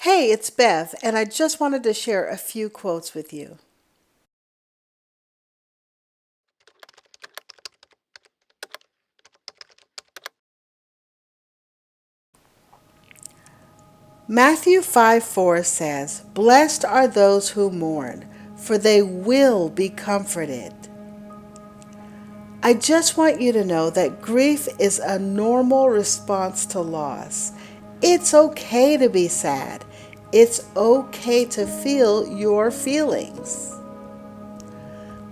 Hey, it's Bev, and I just wanted to share a few quotes with you. Matthew 5:4 says, "Blessed are those who mourn, for they will be comforted." I just want you to know that grief is a normal response to loss. It's okay to be sad. It's okay to feel your feelings.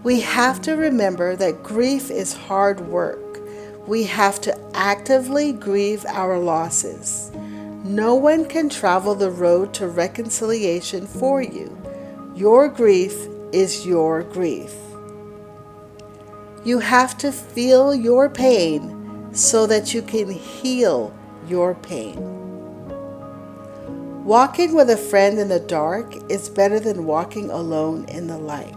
We have to remember that grief is hard work. We have to actively grieve our losses. No one can travel the road to reconciliation for you. Your grief is your grief. You have to feel your pain so that you can heal your pain. Walking with a friend in the dark is better than walking alone in the light.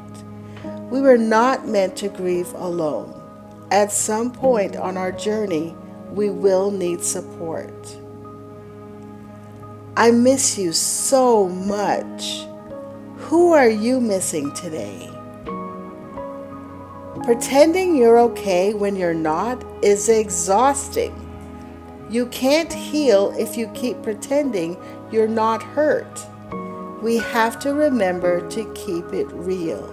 We were not meant to grieve alone. At some point on our journey, we will need support. I miss you so much. Who are you missing today? Pretending you're okay when you're not is exhausting. You can't heal if you keep pretending you're not hurt. We have to remember to keep it real.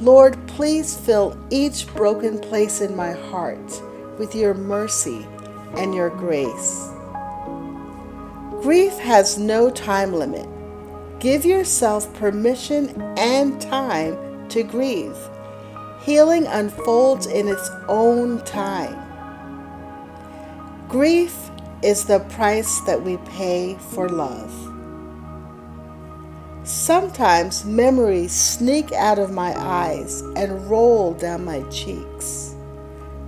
Lord, please fill each broken place in my heart with your mercy and your grace. Grief has no time limit. Give yourself permission and time to grieve. Healing unfolds in its own time. Grief is the price that we pay for love. Sometimes memories sneak out of my eyes and roll down my cheeks.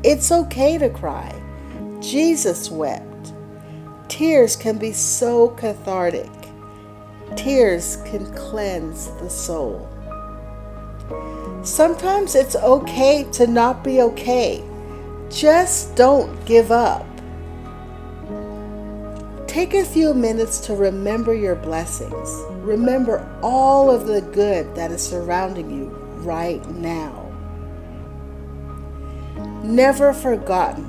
It's okay to cry. Jesus wept. Tears can be so cathartic. Tears can cleanse the soul. Sometimes it's okay to not be okay. Just don't give up. Take a few minutes to remember your blessings. Remember all of the good that is surrounding you right now. Never forgotten,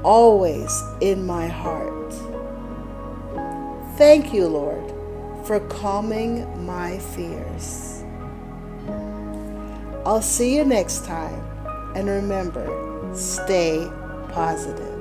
always in my heart. Thank you, Lord, for calming my fears. I'll see you next time, and remember, stay positive.